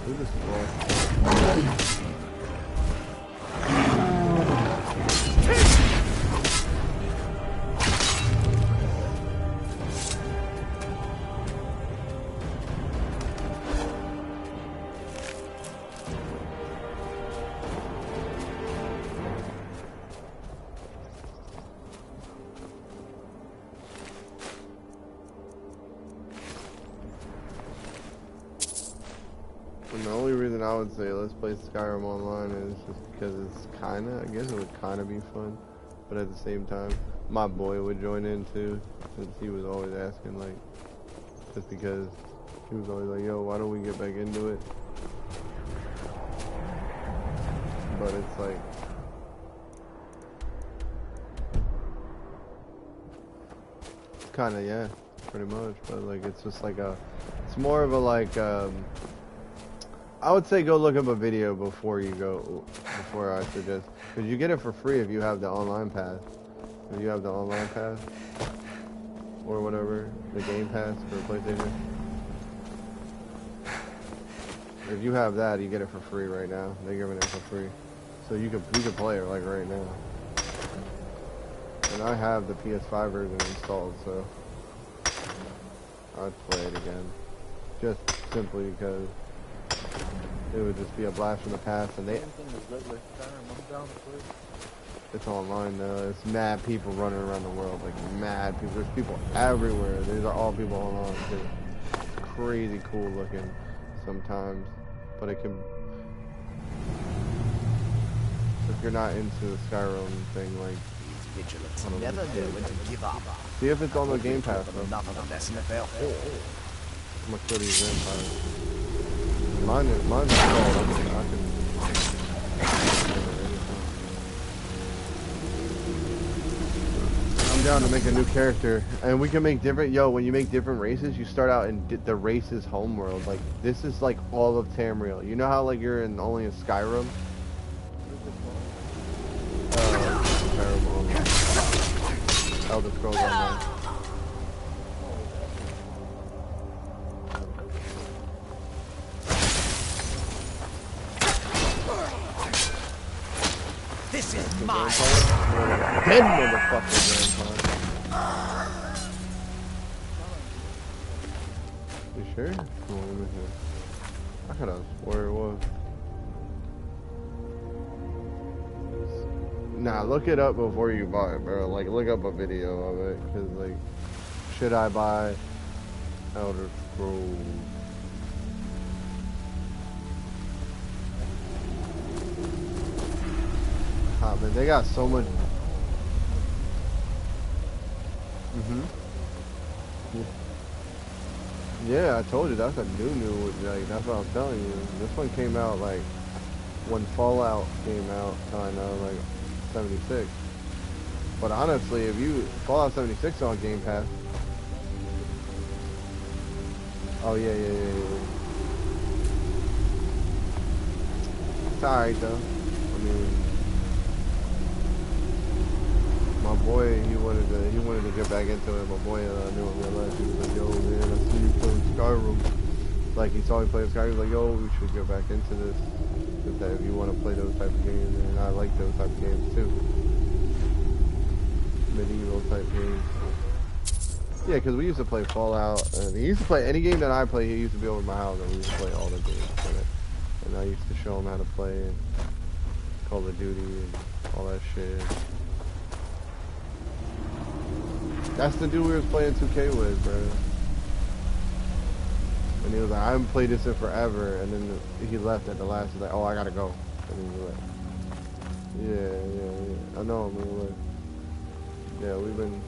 Who's this boy? And the only reason I would say let's play Skyrim online is just because it's kinda, I guess it would kinda be fun, but at the same time, my boy would join in too, since he was always asking, like, just because he was always like, yo, why don't we get back into it? But it's like, kinda, yeah, pretty much, but like, it's just like a, it's more of a like, I would say go look up a video before you go, before I suggest, because you get it for free if you have the online pass. If you have the online pass, or whatever, the game pass for PlayStation. If you have that, you get it for free right now. They're giving it for free. So you can play it like right now. And I have the PS5 version installed, so I'd play it again. Just simply because it would just be a blast from the past, and they... It's online though. It's mad people running around the world, like mad people. There's people everywhere. These are all people online too. It's crazy cool looking sometimes, but it can... If you're not into the Skyrim thing, like... Vigilance never know when to give up. See if it's on the Game Pass though. Another lesson of their whole. I'm gonna kill these vampires. Mine's installed. I can... I'm down to make a new character, and we can make different. Yo, when you make different races, you start out in the race's homeworld. Like this is like all of Tamriel. You know how like you're in only in Skyrim. Skyrim Online. Elder Scrolls Online. This is my dead motherfucker, grandpa. You sure? Come on, let me see. I could have swore it was. Nah, look it up before you buy it, bro. Like, look up a video of it, cause like, should I buy Elder Scrolls? Ah, man, they got so much. Yeah, I told you that's a new. Like, that's what I'm telling you. This one came out like when Fallout came out, kind of like 76. But honestly, if you Fallout 76 on Game Pass. Oh yeah. It's alright though. I mean, my boy, he wanted to get back into it. My boy knew in real life. He was like, "Yo, man, I see you playing Skyrim." Like, he saw me playing Skyrim. He was like, "Yo, we should get back into this. If you want to play those type of games." And I like those type of games too. Medieval type games. Yeah, because we used to play Fallout, and he used to play any game that I play. He used to be over at my house, and we used to play all the games in it. And I used to show him how to play and Call of Duty and all that shit. That's the dude we was playing 2K with, bro. And he was like, I haven't played this in forever. And then he left at the last. He's like, oh, I gotta go. And he was like, yeah. I know him. Like, yeah, we've been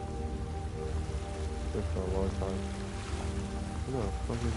this for a long time. No, fuck is it?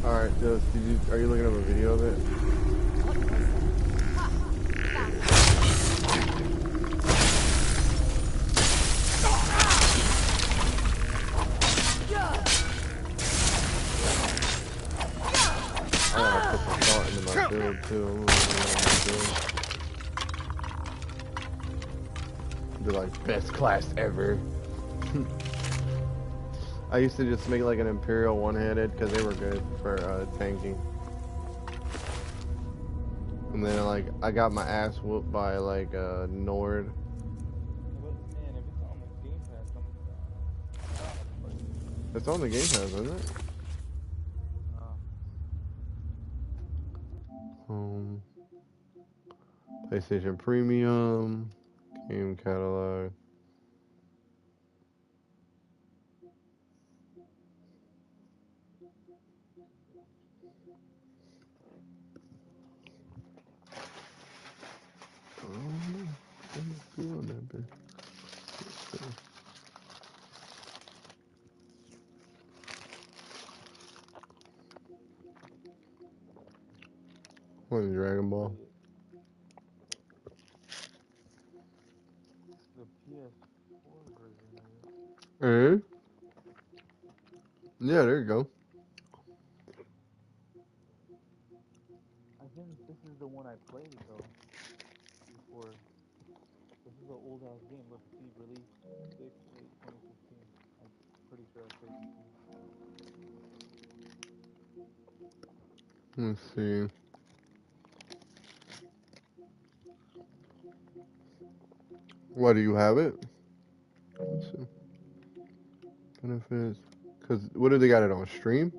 Alright, are you looking up a video of it? I gotta put some thought into my build too. Be like, best class ever. I used to just make like an Imperial one-handed because they were good for tanking. And then like I got my ass whooped by like Nord. It's on the Game Pass, isn't it? PlayStation Premium, game catalog. What is Dragon Ball? The PS4 version of it. Yeah, there you go. I think this is the one I played though. Before. This is an old ass game. Let's see, release 6/8/2015. I'm pretty sure I played this game. Let's see. Why do you have it? Let's see. Benefits. Cause what do they got it on stream?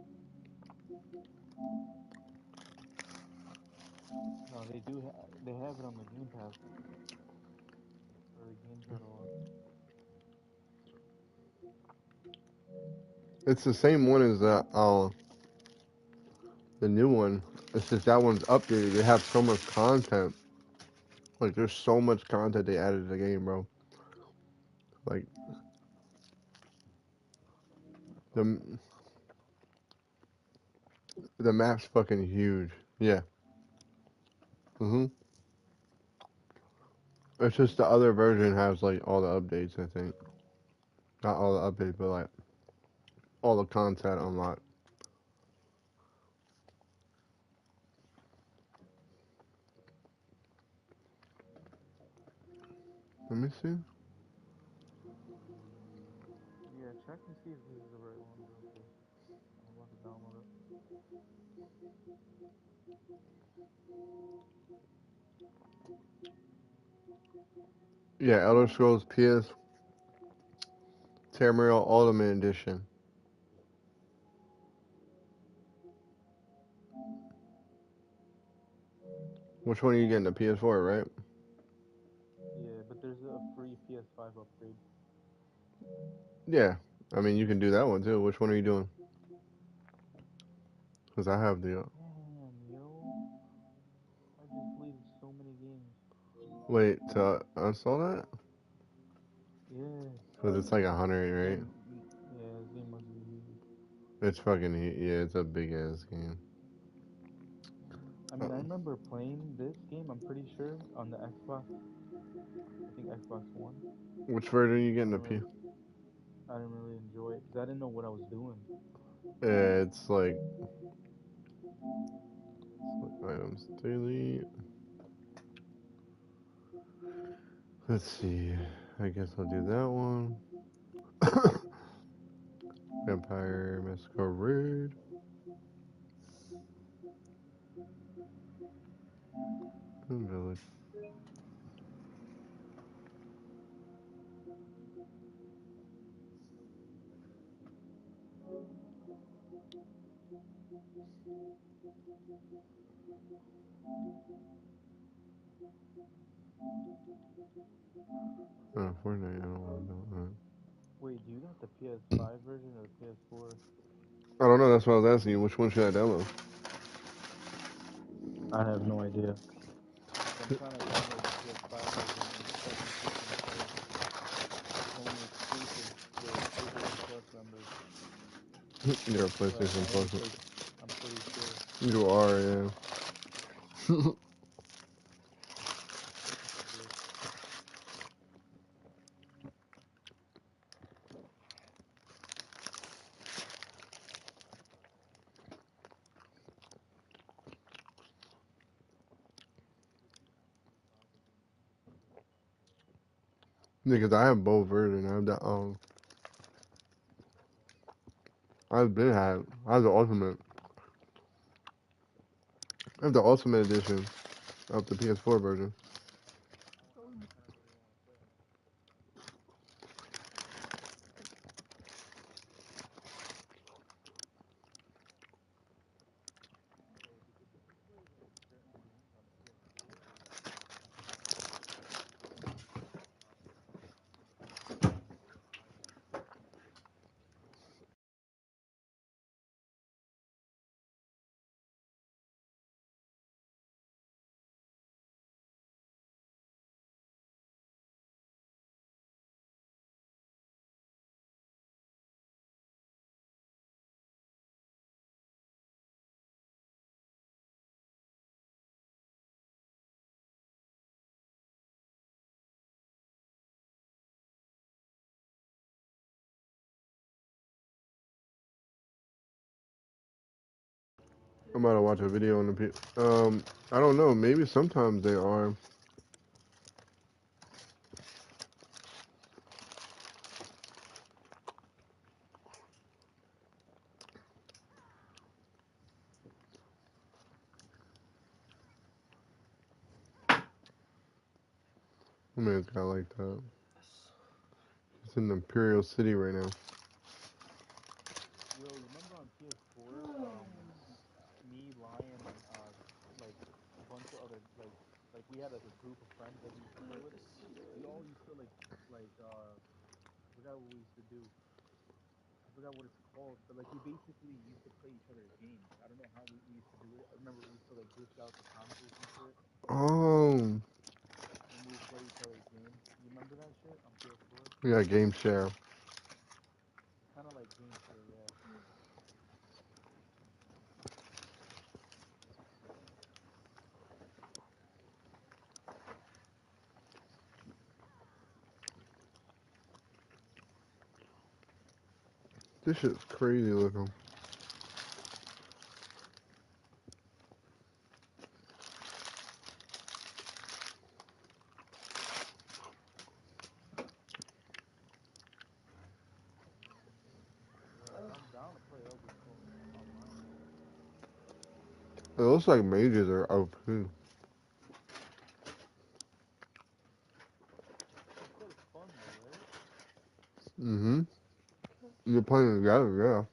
No, they do. They have it on the Game Pass or the game catalog. It's the same one as that. the new one. It's just that one's updated. They have so much content. Like, there's so much content they added to the game, bro. Like, the the map's fucking huge. Yeah. It's just the other version has like all the updates. I think not all the updates, but like all the content unlocked. Let me see. Yeah, check and see if this is the right one real quick. I'm about to download it. Yeah, Elder Scrolls PS Tamriel Ultimate Edition. Which one are you getting? The PS4, right? Yeah, but there's a free PS5 upgrade. Yeah. I mean, you can do that one too. Which one are you doing? Because I have the. Damn, yo. I just deleted so many games. Wait, to install that? Yeah. Because it's like 100, This right? game, yeah, this game must be huge. It's fucking. Yeah, it's a big ass game. I mean, I remember playing this game, I'm pretty sure, on the Xbox. I think Xbox One. Which version are you I getting? The didn't P? really, I didn't really enjoy it because I didn't know what I was doing. It's like items daily. Let's see. I guess I'll do that one. Vampire Masquerade. Village. Oh, Fortnite. I don't want to do that. Wait, do you got the PS5 version or the PS4? I don't know. That's why I was asking you. Which one should I download? I have no idea. I'm trying to download the PS5 version and check and see if I'm playing. It's only exclusive with PlayStation Plus members. You're a Well, PlayStation I am Plus. play. I'm pretty sure. You are, yeah. Because I have both versions. I have the I've been had. I have the ultimate. I have the ultimate edition of the PS4 version. I'm about to watch a video on the I don't know. Maybe sometimes they are. I mean, it's got like that. It's in Imperial City right now. Yo, you remember on PS4, me, Lion, and like a bunch of other like we had like a group of friends that we used to play with. We all used to like I forgot what we used to do. I forgot what it's Well, so like we basically used to play each other's games. I don't know how we used to do it. I remember we used to like dish out the consoles and shit, Oh, and we would play each other's games. You remember that shit on PS4? yeah, game share. Kind of like game share, yeah. This shit's crazy looking. Yeah, I'm down to play Elder Scrolls Online. It looks like mages are OP. You said it's fun though, right? Mm-hmm. You're playing together, yeah.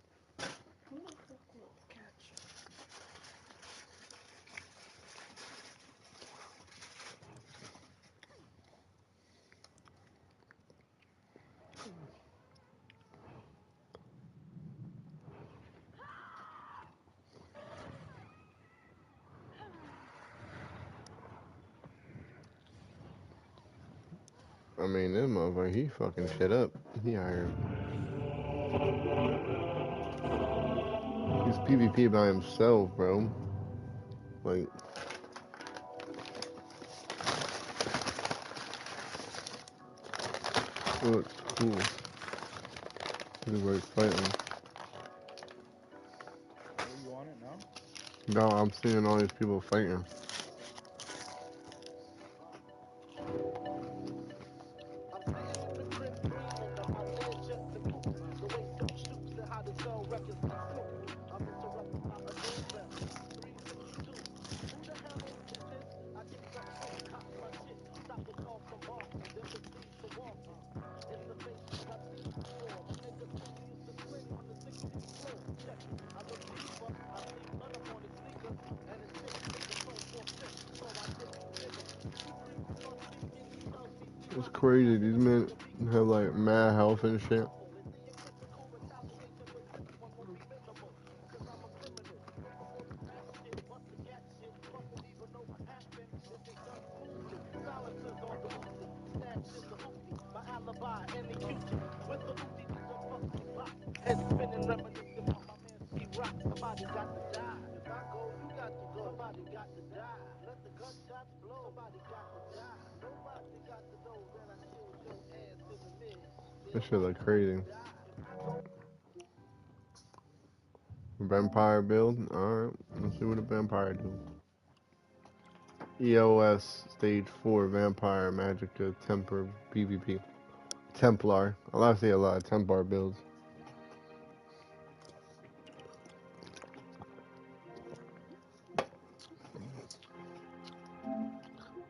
I mean, this motherfucker, he fucking shit up. He out here. He's PvP by himself, bro. Like, it looks cool. Everybody's fighting. Oh, you on it now? No, I'm seeing all these people fighting. It's crazy. These men have like mad health and shit. This shit look crazy. Vampire build? Alright, let's see what a vampire do. EOS Stage 4 Vampire Magicka Temper PvP. Templar. I'll see a lot of Templar builds.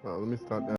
Let me start that.